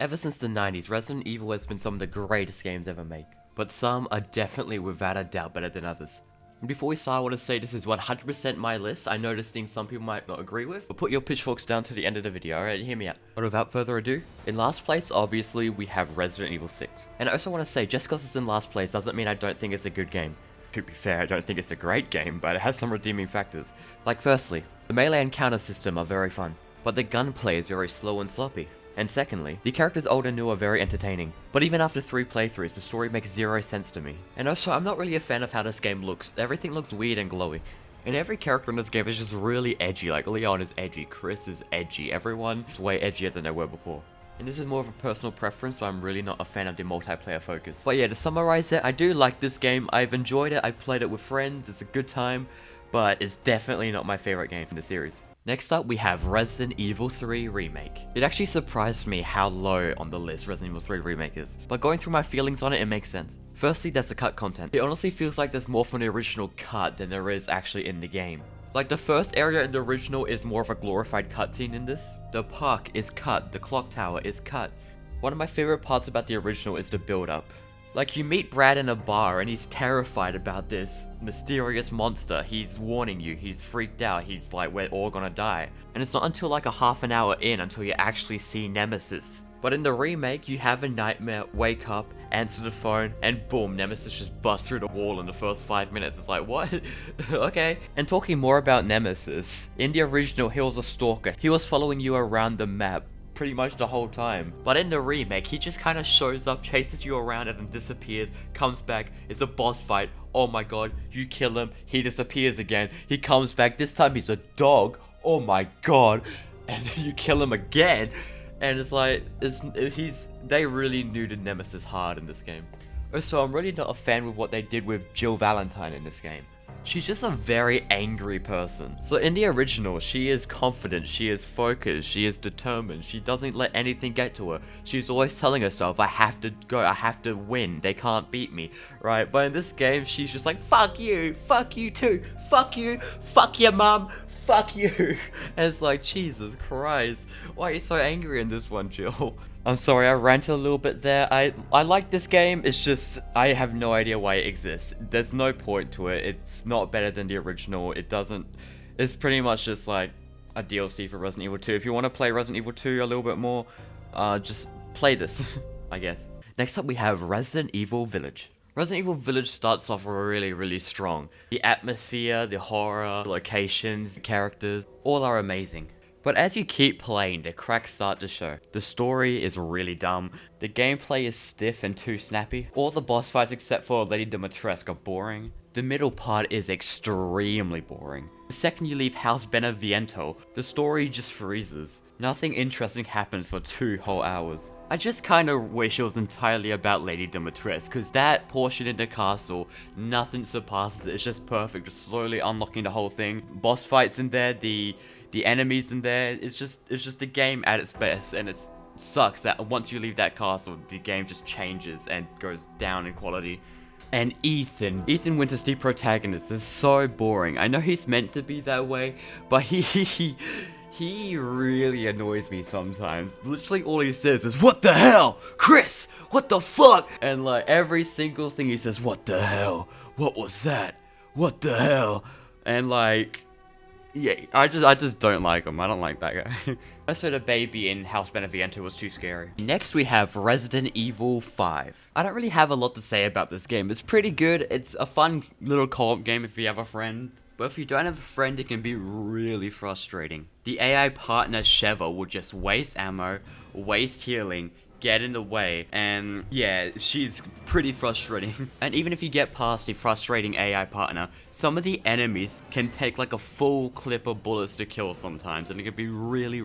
Ever since the 90s, Resident Evil has been some of the greatest games ever made, but some are definitely without a doubt better than others. And before we start, I want to say this is 100% my list. I know there's things some people might not agree with, but put your pitchforks down to the end of the video, alright? Hear me out. But without further ado, in last place, obviously, we have Resident Evil 6. And I also want to say, just because it's in last place doesn't mean I don't think it's a good game. To be fair, I don't think it's a great game, but it has some redeeming factors. Like firstly, the melee and counter system are very fun, but the gunplay is very slow and sloppy. And secondly, the characters old and new are very entertaining, but even after 3 playthroughs, the story makes zero sense to me. And also, I'm not really a fan of how this game looks. Everything looks weird and glowy. And every character in this game is just really edgy, like Leon is edgy, Chris is edgy, everyone is way edgier than they were before. And this is more of a personal preference, but I'm really not a fan of the multiplayer focus. But yeah, to summarize it, I do like this game, I've enjoyed it, I played it with friends, it's a good time, but it's definitely not my favorite game in the series. Next up, we have Resident Evil 3 Remake. It actually surprised me how low on the list Resident Evil 3 Remake is, but going through my feelings on it, it makes sense. Firstly, there's the cut content. It honestly feels like there's more from the original cut than there is actually in the game. Like, the first area in the original is more of a glorified cutscene in this. The park is cut, the clock tower is cut. One of my favorite parts about the original is the build-up. Like, you meet Brad in a bar and he's terrified about this mysterious monster. He's warning you, he's freaked out, he's like, we're all gonna die. And it's not until like a half an hour in until you actually see Nemesis. But in the remake, you have a nightmare, wake up, answer the phone, and boom, Nemesis just busts through the wall in the first 5 minutes. It's like, what? Okay. And talking more about Nemesis, in the original, he was a stalker. He was following you around the map pretty much the whole time. But in the remake, he just kind of shows up, chases you around, and then disappears, comes back, it's a boss fight. Oh my god, you kill him, he disappears again, he comes back, this time he's a dog. Oh my god. And then you kill him again. And it's like, they really knew the Nemesis hard in this game. Also, I'm really not a fan with what they did with Jill Valentine in this game. She's just a very angry person. So in the original, she is confident, she is focused, she is determined, she doesn't let anything get to her. She's always telling herself, I have to go, I have to win, they can't beat me, right? But in this game, she's just like, fuck you too, fuck you, fuck your mum, fuck you. And it's like, Jesus Christ, why are you so angry in this one, Jill? I'm sorry, I ranted a little bit there. I like this game, it's just, I have no idea why it exists. There's no point to it, it's not better than the original, it's pretty much just like a DLC for Resident Evil 2. If you want to play Resident Evil 2 a little bit more, just play this, I guess. Next up we have Resident Evil Village. Resident Evil Village starts off really strong. The atmosphere, the horror, the locations, the characters, all are amazing. But as you keep playing, the cracks start to show. The story is really dumb, the gameplay is stiff and too snappy, all the boss fights except for Lady Dimitrescu are boring, the middle part is extremely boring. The second you leave House Beneviento, the story just freezes. Nothing interesting happens for 2 whole hours. I just kinda wish it was entirely about Lady Dimitrescu, cause that portion in the castle, nothing surpasses it, it's just perfect, just slowly unlocking the whole thing. Boss fights in there, the enemies in there, it's just a game at its best, and it sucks that once you leave that castle, the game just changes and goes down in quality. And Ethan Winters, the protagonist, is so boring. I know he's meant to be that way, but he really annoys me sometimes. Literally all he says is, what the hell? Chris, what the fuck? And like every single thing he says, what the hell? What was that? What the hell? And like, yeah, I just don't like him. I don't like that guy. Also, the baby in House Beneviento was too scary. Next, we have Resident Evil 5. I don't really have a lot to say about this game. It's pretty good. It's a fun little co-op game if you have a friend. But if you don't have a friend, it can be really frustrating. The AI partner, Sheva, will just waste ammo, waste healing, get in the way, and yeah, she's pretty frustrating. And even if you get past the frustrating AI partner, some of the enemies can take like a full clip of bullets to kill sometimes, and it can be really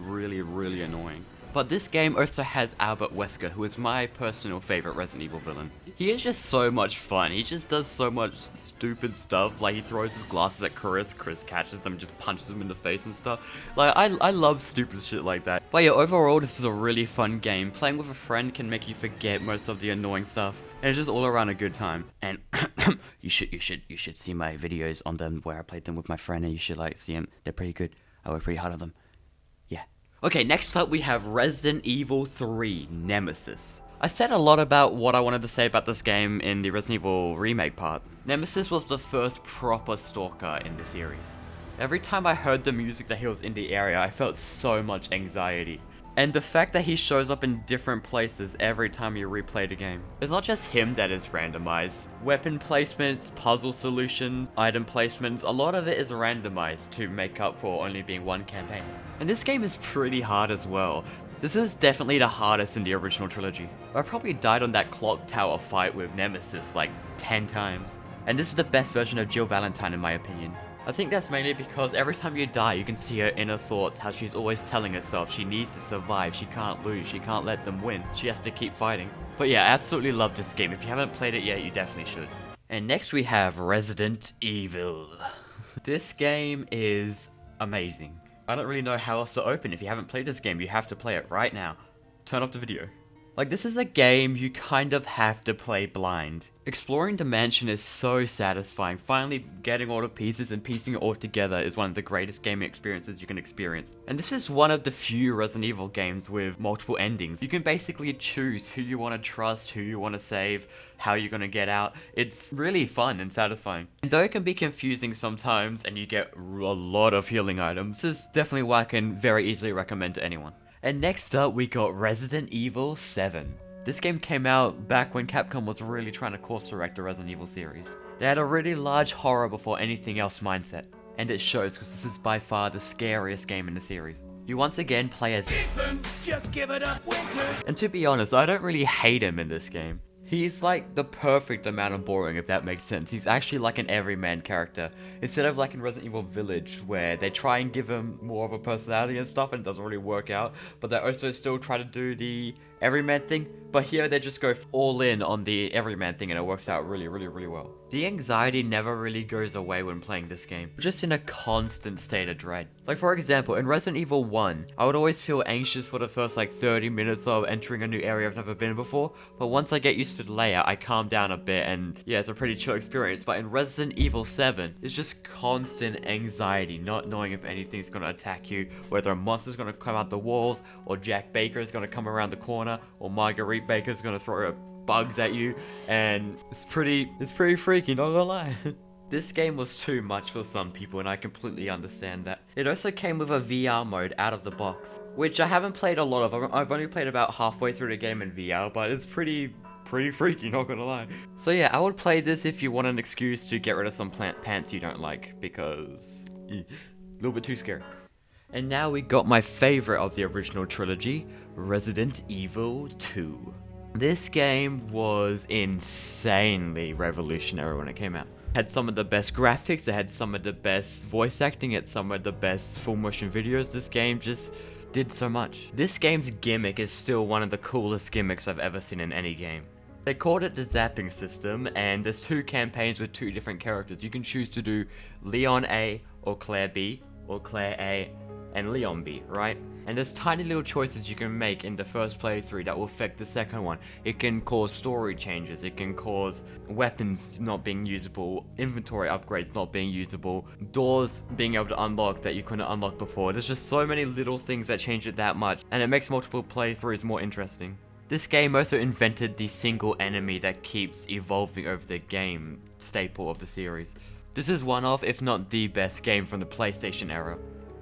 annoying. But this game also has Albert Wesker, who is my personal favorite Resident Evil villain. He is just so much fun. He just does so much stupid stuff. Like, he throws his glasses at Chris catches them and just punches him in the face and stuff. Like, I love stupid shit like that. But yeah, overall, this is a really fun game. Playing with a friend can make you forget most of the annoying stuff. And it's just all around a good time. And you should see my videos on them where I played them with my friend, and you should like see them. They're pretty good. I work pretty hard on them. Yeah. Okay, next up we have Resident Evil 3 Nemesis. I said a lot about what I wanted to say about this game in the Resident Evil remake part. Nemesis was the first proper stalker in the series. Every time I heard the music that he was in the area, I felt so much anxiety. And the fact that he shows up in different places every time you replay the game. It's not just him that is randomized. Weapon placements, puzzle solutions, item placements, a lot of it is randomized to make up for only being one campaign. And this game is pretty hard as well. This is definitely the hardest in the original trilogy. I probably died on that clock tower fight with Nemesis like 10 times. And this is the best version of Jill Valentine in my opinion. I think that's mainly because every time you die, you can see her inner thoughts, how she's always telling herself she needs to survive, she can't lose, she can't let them win, she has to keep fighting. But yeah, I absolutely love this game. If you haven't played it yet, you definitely should. And next we have Resident Evil. This game is amazing. I don't really know how else to open. If you haven't played this game, you have to play it right now. Turn off the video. Like, this is a game you kind of have to play blind. Exploring the mansion is so satisfying. Finally getting all the pieces and piecing it all together is one of the greatest gaming experiences you can experience. And this is one of the few Resident Evil games with multiple endings. You can basically choose who you want to trust, who you want to save, how you're going to get out. It's really fun and satisfying. And though it can be confusing sometimes and you get a lot of healing items, this is definitely what I can very easily recommend to anyone. And next up, we got Resident Evil 7. This game came out back when Capcom was really trying to course correct the Resident Evil series. They had a really large horror before anything else mindset. And it shows because this is by far the scariest game in the series. You once again play as Ethan, just give it up, Winters. And to be honest, I don't really hate him in this game. He's like the perfect amount of boring, if that makes sense. He's actually like an everyman character. Instead of like in Resident Evil Village, where they try and give him more of a personality and stuff and it doesn't really work out. But they also still try to do the everyman thing. But here they just go all in on the everyman thing and it works out really well. The anxiety never really goes away when playing this game. You're just in a constant state of dread. Like for example, in Resident Evil 1, I would always feel anxious for the first like 30 minutes of entering a new area I've never been before. But once I get used to the layout, I calm down a bit and yeah, it's a pretty chill experience. But in Resident Evil 7, it's just constant anxiety, not knowing if anything's gonna attack you, whether a monster's gonna come out the walls, or Jack Baker is gonna come around the corner, or Marguerite Baker's gonna throw bugs at you, and it's pretty freaky, not gonna lie. This game was too much for some people and I completely understand that. It also came with a VR mode out of the box, which I haven't played a lot of. I've only played about halfway through the game in VR, but it's pretty freaky, not gonna lie. So yeah, I would play this if you want an excuse to get rid of some pants you don't like, because a little bit too scary. And now we got my favorite of the original trilogy, Resident Evil 2. This game was insanely revolutionary when it came out. It had some of the best graphics, it had some of the best voice acting, it had some of the best full motion videos. This game just did so much. This game's gimmick is still one of the coolest gimmicks I've ever seen in any game. They called it the zapping system, and there's 2 campaigns with 2 different characters. You can choose to do Leon A, or Claire B, or Claire A, and Leon B, right? And there's tiny little choices you can make in the first playthrough that will affect the second one. It can cause story changes, it can cause weapons not being usable, inventory upgrades not being usable, doors being able to unlock that you couldn't unlock before. There's just so many little things that change it that much, and it makes multiple playthroughs more interesting. This game also invented the single enemy that keeps evolving over the game staple of the series. This is one of, if not the best game from the PlayStation era.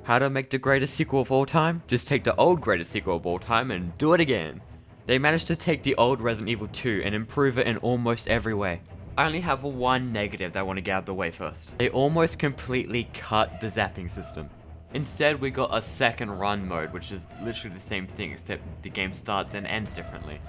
How to make the greatest sequel of all time? Just take the old greatest sequel of all time and do it again. They managed to take the old Resident Evil 2 and improve it in almost every way. I only have one negative that I want to get out of the way first. They almost completely cut the zapping system. Instead, we got a second run mode, which is literally the same thing except the game starts and ends differently.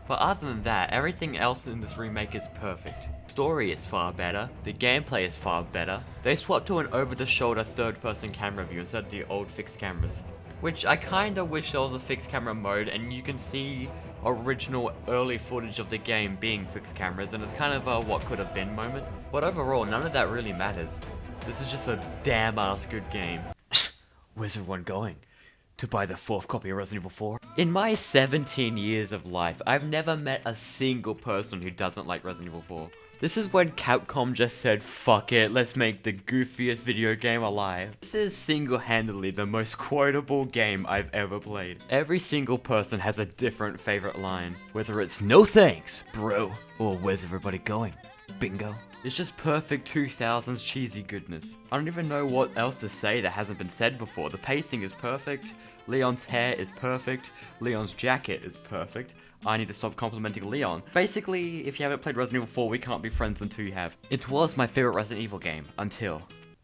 But other than that, everything else in this remake is perfect. Story is far better, the gameplay is far better. They swapped to an over-the-shoulder third-person camera view instead of the old fixed cameras. Which I kinda wish there was a fixed camera mode and you can see original early footage of the game being fixed cameras, and it's kind of a what could have been moment. But overall, none of that really matters. This is just a damn ass good game. Where's everyone going? To buy the 4th copy of Resident Evil 4? In my 17 years of life, I've never met a single person who doesn't like Resident Evil 4. This is when Capcom just said, fuck it, let's make the goofiest video game alive. This is single-handedly the most quotable game I've ever played. Every single person has a different favorite line. Whether it's no thanks, bro, or where's everybody going? Bingo. It's just perfect 2000s cheesy goodness. I don't even know what else to say that hasn't been said before. The pacing is perfect, Leon's hair is perfect, Leon's jacket is perfect. I need to stop complimenting Leon. Basically, if you haven't played Resident Evil 4, we can't be friends until you have. It was my favorite Resident Evil game, until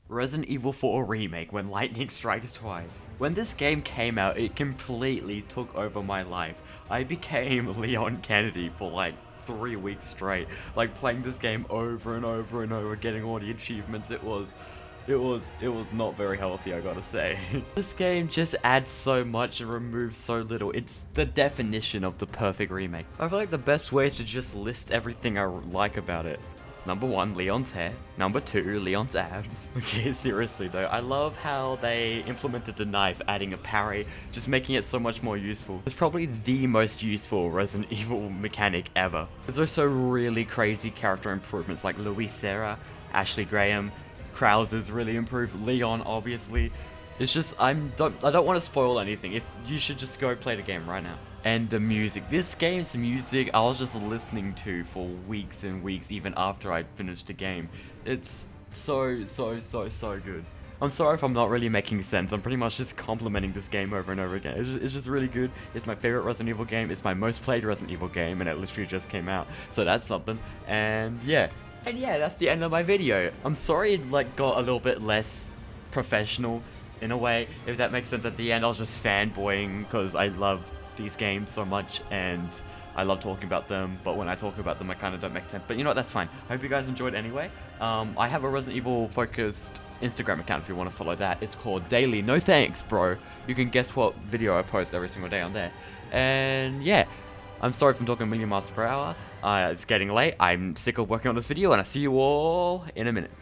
Resident Evil 4 Remake, when lightning strikes twice. When this game came out, it completely took over my life. I became Leon Kennedy for like 3 weeks straight, like playing this game over and over and over, getting all the achievements. It was not very healthy, I gotta say. This game just adds so much and removes so little. It's the definition of the perfect remake. I feel like the best way is to just list everything I like about it. Number 1, Leon's hair. Number 2, Leon's abs. Okay, seriously though, I love how they implemented the knife, adding a parry, just making it so much more useful. It's probably the most useful Resident Evil mechanic ever. There's also really crazy character improvements like Louis Serra, Ashley Graham, Krauser's really improved, Leon obviously. It's just, I don't want to spoil anything. You should just go play the game right now. And the music. This game's music I was just listening to for weeks and weeks even after I finished the game. It's so good. I'm sorry if I'm not really making sense. I'm pretty much just complimenting this game over and over again. It's just really good. It's my favorite Resident Evil game. It's my most played Resident Evil game, and it literally just came out. So that's something. And yeah, that's the end of my video. I'm sorry it got a little bit less professional in a way, if that makes sense. At the end I was just fanboying because I love these games so much and I love talking about them, but when I talk about them I kind of don't make sense. But you know what, that's fine. I hope you guys enjoyed anyway. I have a Resident Evil focused Instagram account if you want to follow that. It's called Daily No Thanks Bro. You can guess what video I post every single day on there. And yeah, I'm sorry if I'm talking a million miles per hour. It's getting late. I'm sick of working on this video, and I'll see you all in a minute.